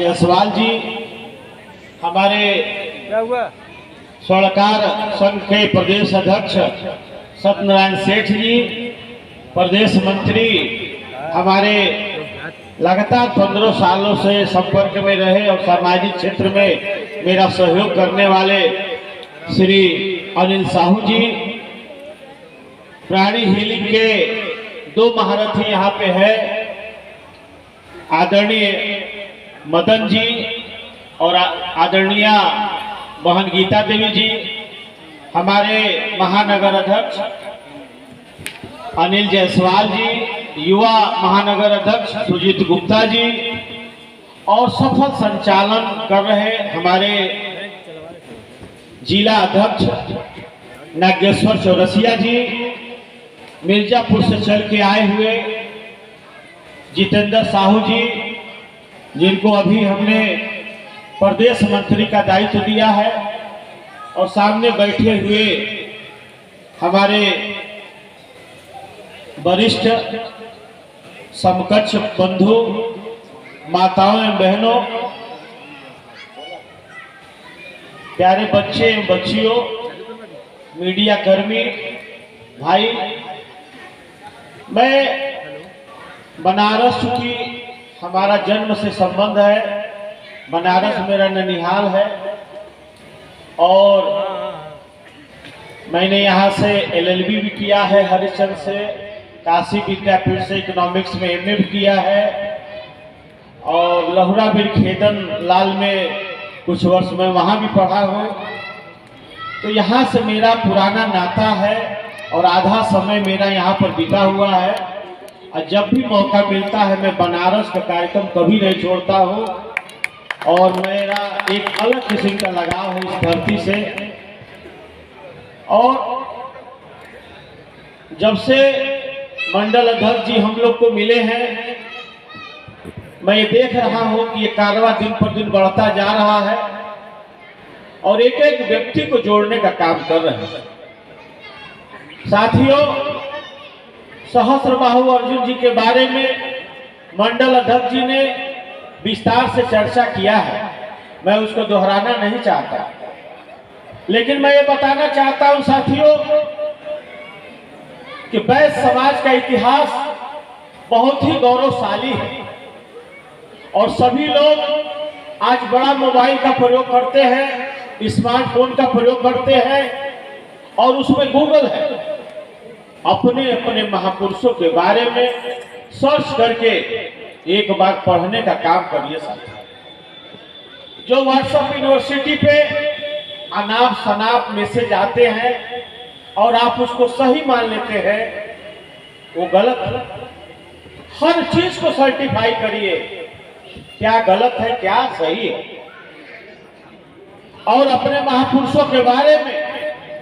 जायसवाल जी, हमारे स्वर्णकार संघ के प्रदेश अध्यक्ष सत्यनारायण सेठ जी, प्रदेश मंत्री, हमारे लगातार 15 सालों से संपर्क में रहे और सामाजिक क्षेत्र में मेरा सहयोग करने वाले श्री अनिल साहू जी, प्राणी हीलिंग के 2 महारथी यहाँ पे है, आदरणीय मदन जी और आदरणीय बहन गीता देवी जी, हमारे महानगर अध्यक्ष अनिल जायसवाल जी, युवा महानगर अध्यक्ष सुजीत गुप्ता जी और सफल संचालन कर रहे हमारे जिला अध्यक्ष नागेश्वर चौरसिया जी, मिर्जापुर से चल के आए हुए जितेंद्र साहू जी, जिनको अभी हमने प्रदेश मंत्री का दायित्व दिया है, और सामने बैठे हुए हमारे वरिष्ठ समकक्ष बंधु, माताओं एवं बहनों, प्यारे बच्चे एवं बच्चियों, मीडिया कर्मी भाई, मैं बनारस की हमारा जन्म से संबंध है, बनारस मेरा ननिहाल है और मैंने यहाँ से LLB भी किया है हरिश्चंद्र से, काशी विद्यापीठ से इकोनॉमिक्स में MA भी किया है और लहुरा बीर खेदन लाल में कुछ वर्ष मैं वहाँ भी पढ़ा हूँ। तो यहाँ से मेरा पुराना नाता है और आधा समय मेरा यहाँ पर बीता हुआ है, और जब भी मौका मिलता है मैं बनारस का कार्यक्रम कभी नहीं छोड़ता हूँ, और मेरा एक अलग किस्म का लगाव है इस धरती से। और जब से मंडल अध्यक्ष जी हम लोग को मिले हैं, मैं ये देख रहा हूँ कि ये कारवां दिन पर दिन बढ़ता जा रहा है और एक एक व्यक्ति को जोड़ने का काम कर रहे हैं। साथियों, सहस्त्रबाहु अर्जुन जी के बारे में मंडल अध्यक्ष जी ने विस्तार से चर्चा किया है, मैं उसको दोहराना नहीं चाहता, लेकिन मैं ये बताना चाहता हूं साथियों कि वैश्य समाज का इतिहास बहुत ही गौरवशाली है और सभी लोग आज बड़ा मोबाइल का प्रयोग करते हैं, स्मार्टफोन का प्रयोग करते हैं और उसमें गूगल है। अपने अपने महापुरुषों के बारे में सर्च करके एक बार पढ़ने का काम करिए साथियों। जो व्हाट्सएप यूनिवर्सिटी पे अनाप शनाप मैसेज आते हैं और आप उसको सही मान लेते हैं, वो गलत है। हर चीज को सर्टिफाई करिए, क्या गलत है क्या सही है, और अपने महापुरुषों के बारे में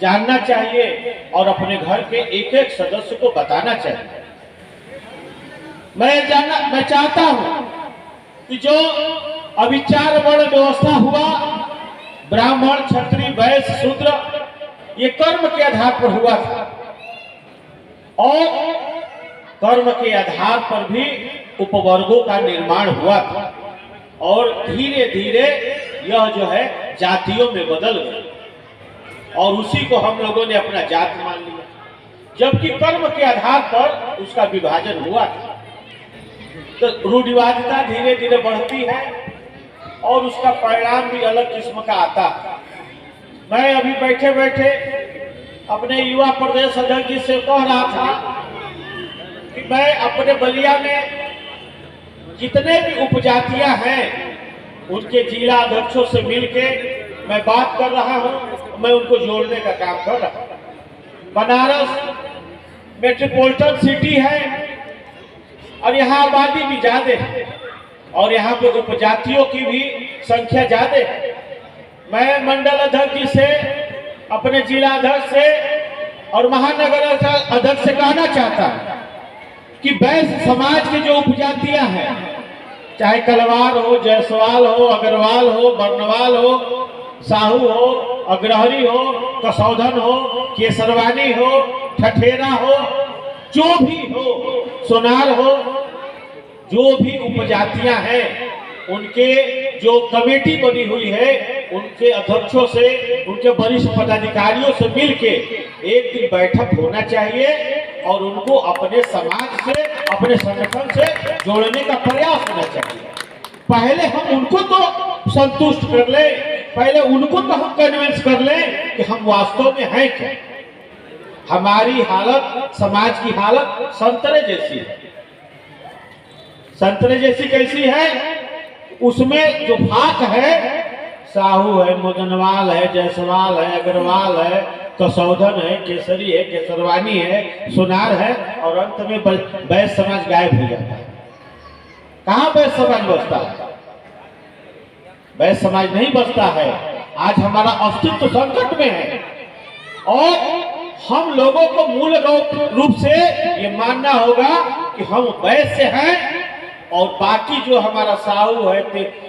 जानना चाहिए और अपने घर के एक एक सदस्य को बताना चाहिए। मैं चाहता हूं कि जो अभी 4 वर्ण व्यवस्था हुआ, ब्राह्मण, क्षत्रिय, वैश्य, शूद्र, ये कर्म के आधार पर हुआ था और कर्म के आधार पर भी उपवर्गों का निर्माण हुआ था और धीरे धीरे यह जो है जातियों में बदल गया और उसी को हम लोगों ने अपना जात मान लिया, जबकि कर्म के आधार पर उसका विभाजन हुआ था। तो रूढ़िवादिता धीरे धीरे बढ़ती है और उसका परिणाम भी अलग किस्म का आता है। मैं अभी बैठे बैठे अपने युवा प्रदेश अध्यक्ष जी से कह रहा था कि मैं अपने बलिया में जितने भी उपजातियां हैं उनके जिला अध्यक्षों से मिलके मैं बात कर रहा हूं, मैं उनको जोड़ने का काम कर रहा हूं। बनारस मेट्रोपॉलिटन सिटी है और यहाँ आबादी भी ज्यादा है और यहाँ पे उपजातियों की भी संख्या ज्यादा है। मैं मंडल अध्यक्ष जी से, अपने जिला अध्यक्ष से और महानगर अध्यक्ष से कहना चाहता हूं कि वैश्य समाज की जो उपजातियां हैं, चाहे कलवार हो, जायसवाल हो, अग्रवाल हो, बर्नवाल हो, साहू हो, अग्रहरी हो, कसौधन हो, केसरवानी हो, ठठेरा हो, जो भी हो, सोनार हो, जो भी उपजातियां हैं उनके जो कमेटी बनी हुई है उनके अध्यक्षों से, उनके वरिष्ठ पदाधिकारियों से मिलके एक दिन बैठक होना चाहिए और उनको अपने समाज से, अपने संगठन से जोड़ने का प्रयास होना चाहिए। पहले हम उनको तो संतुष्ट कर ले, पहले उनको तो हम कन्विंस कर ले कि हम वास्तव में हैं क्या। हमारी हालत, समाज की हालत संतरे जैसी है। संतरे जैसी कैसी है? उसमें जो भाग है, साहू है, मदनवाल है, जायसवाल है, अग्रवाल है, कसौधन है, केसरी है, केसरवानी है, सोनार है, और अंत में वैश्य समाज गायब हो जाता है। कहाँ वैश्य समाज बचता है? वैश्य समाज नहीं बचता है। आज हमारा अस्तित्व संकट में है और हम लोगों को मूल रूप से ये मानना होगा कि हम वैश्य हैं और बाकी जो हमारा साहू है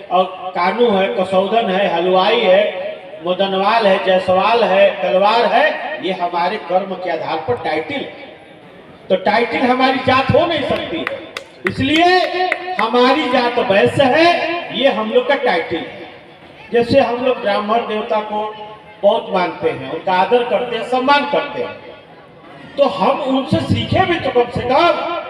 और कानू है, कसौधन है, हलवाई है, मदनवाल है, जायसवाल है, तलवार है, ये हमारे कर्म के आधार पर टाइटिल है। तो टाइटिल हमारी जात हो नहीं सकती है, इसलिए हमारी जात वैश्य है, ये हम लोग का टाइटिल है। जैसे हम लोग ब्राह्मण देवता को बहुत मानते हैं, उनका आदर करते हैं, सम्मान करते हैं, तो हम उनसे सीखे भी तो कम से कम।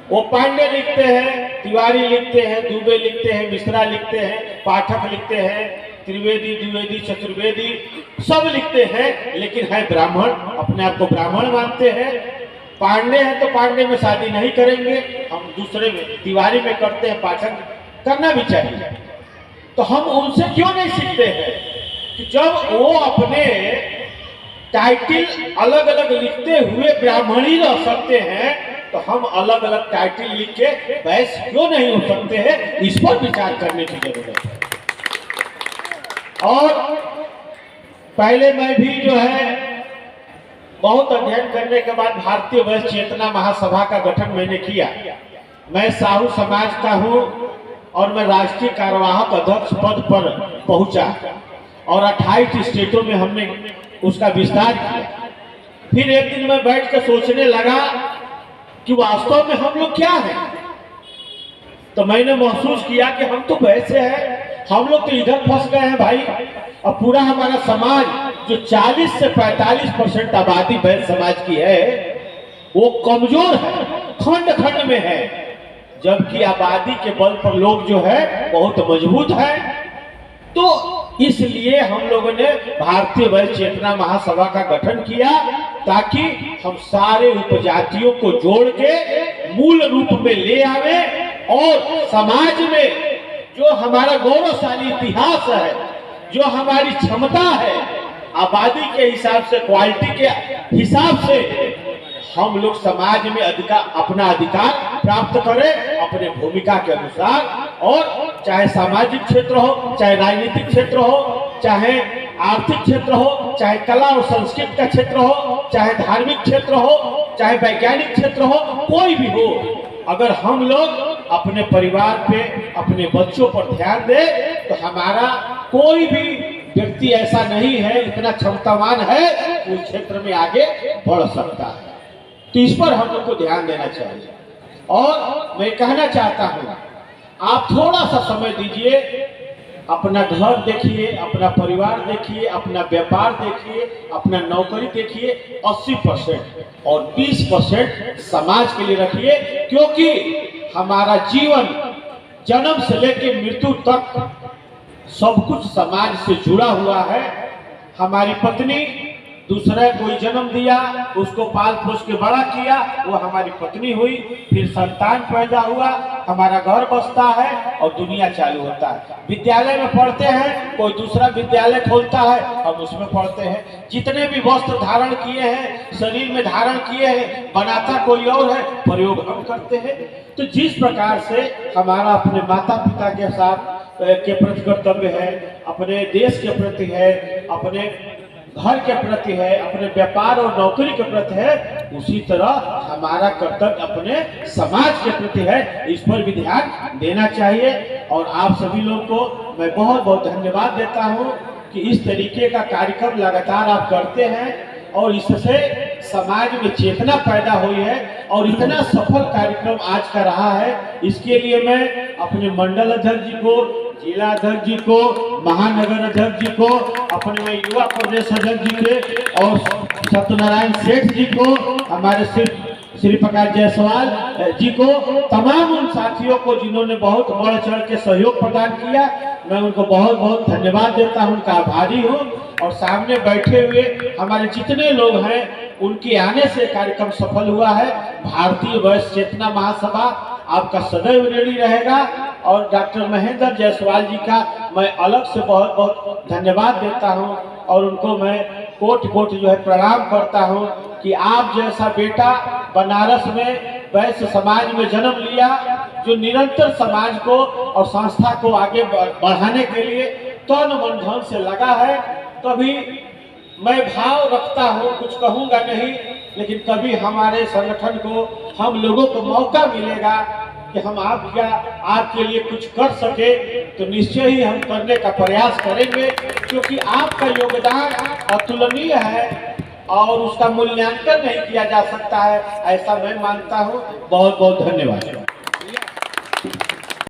वो पांडे लिखते हैं, तिवारी लिखते हैं, दुबे लिखते हैं, मिश्रा लिखते हैं, पाठक लिखते हैं, त्रिवेदी, द्विवेदी, चतुर्वेदी सब लिखते हैं, लेकिन है ब्राह्मण, अपने आप को ब्राह्मण मानते हैं। पांडे हैं तो पांडे में शादी नहीं करेंगे, हम दूसरे में तिवारी में करते हैं, पाठक करना भी चाहिए। तो हम उनसे क्यों नहीं सीखते हैं कि जब वो अपने टाइटिल अलग अलग लिखते हुए ब्राह्मण ही रह सकते हैं, तो हम अलग अलग टाइटिल लिख के वैश्य क्यों नहीं हो सकते हैं? इस पर विचार करने की जरूरत है। और पहले मैं भी जो है बहुत अध्ययन करने के बाद भारतीय वैश्य चेतना महासभा का गठन मैंने किया। मैं साहू समाज का हूँ और मैं राष्ट्रीय कार्यवाहक अध्यक्ष पद पर पहुंचा और 28 स्टेटों में हमने उसका विस्तार किया। फिर एक दिन मैं बैठ कर सोचने लगा कि वास्तव में हम लोग क्या हैं। तो मैंने महसूस किया कि हम तो वैसे हैं, हम लोग तो इधर फंस गए हैं भाई। और पूरा हमारा समाज जो 40 से 45% आबादी वैश्य समाज की है, वो कमजोर है, खंड खंड में है, जबकि आबादी के बल पर लोग जो है बहुत मजबूत है। तो इसलिए हम लोगों ने भारतीय वैश्य चेतना महासभा का गठन किया ताकि हम सारे उपजातियों को जोड़ के मूल रूप में ले आवे और समाज में जो हमारा गौरवशाली इतिहास है, जो हमारी क्षमता है, आबादी के हिसाब से, क्वालिटी के हिसाब से हम लोग समाज में अपना अधिकार प्राप्त करें अपने भूमिका के अनुसार। और चाहे सामाजिक क्षेत्र हो, चाहे राजनीतिक क्षेत्र हो, चाहे आर्थिक क्षेत्र हो, चाहे कला और संस्कृति का क्षेत्र हो, चाहे धार्मिक क्षेत्र हो, चाहे वैज्ञानिक क्षेत्र हो, कोई भी हो, अगर हम लोग अपने परिवार पे, अपने बच्चों पर ध्यान दें तो हमारा कोई भी व्यक्ति ऐसा नहीं है, इतना क्षमतावान है कि उस क्षेत्र में आगे बढ़ सकता है। तो इस पर हम लोग को ध्यान देना चाहिए। और मैं कहना चाहता हूँ, आप थोड़ा सा समय दीजिए, अपना घर देखिए, अपना परिवार देखिए, अपना व्यापार देखिए, अपना नौकरी देखिए, 80% और 20% समाज के लिए रखिए, क्योंकि हमारा जीवन जन्म से लेकर मृत्यु तक सब कुछ समाज से जुड़ा हुआ है। हमारी पत्नी दूसरा कोई जन्म दिया, उसको पाल पोस के बड़ा किया, वो हमारी पत्नी हुई, फिर संतान पैदा हुआ, हमारा घर बसता है और दुनिया चालू होता है। विद्यालय में पढ़ते हैं, कोई दूसरा विद्यालय खोलता है, हम उसमें पढ़ते हैं। जितने भी वस्त्र धारण किए हैं, शरीर में धारण किए हैं, बनाता कोई और है, प्रयोग हम करते हैं। तो जिस प्रकार से हमारा अपने माता पिता के साथ के प्रति कर्तव्य है, अपने देश के प्रति है, अपने घर के प्रति है, अपने व्यापार और नौकरी के प्रति है, उसी तरह हमारा कर्तव्य अपने समाज के प्रति है। इस पर भी ध्यान देना चाहिए। और आप सभी लोगों को मैं बहुत बहुत धन्यवाद देता हूं कि इस तरीके का कार्यक्रम लगातार आप करते हैं और इससे समाज में चेतना पैदा हुई है और इतना सफल कार्यक्रम आज का रहा है। इसके लिए मैं अपने मंडल अध्यक्ष जी को, जिला अध्यक्ष जी को, महानगर अध्यक्ष जी को, अपने में युवा प्रदेश अध्यक्ष जी के और सत्यनारायण सेठ जी को, हमारे श्री प्रकाश जायसवाल जी को, तमाम उन साथियों को जिन्होंने बहुत बढ़ चढ़ के सहयोग प्रदान किया, मैं उनको बहुत बहुत धन्यवाद देता हूं, उनका आभारी हूं। और सामने बैठे हुए हमारे जितने लोग हैं, उनके आने से कार्यक्रम सफल हुआ है। भारतीय वैश्य चेतना महासभा आपका सदैव ऋणी रहेगा। और डॉक्टर महेंद्र जायसवाल जी का मैं अलग से बहुत बहुत धन्यवाद देता हूं और उनको मैं कोटि कोटि जो है प्रणाम करता हूं कि आप जैसा बेटा बनारस में वैश्य समाज में जन्म लिया, जो निरंतर समाज को और संस्था को आगे बढ़ाने के लिए तन मन धन से लगा है। कभी मैं भाव रखता हूँ, कुछ कहूँगा नहीं, लेकिन कभी हमारे संगठन को, हम लोगों को मौका मिलेगा कि हम आपके लिए कुछ कर सके तो निश्चय ही हम करने का प्रयास करेंगे, क्योंकि आपका योगदान अतुलनीय है और उसका मूल्यांकन नहीं किया जा सकता है, ऐसा मैं मानता हूँ। बहुत बहुत धन्यवाद।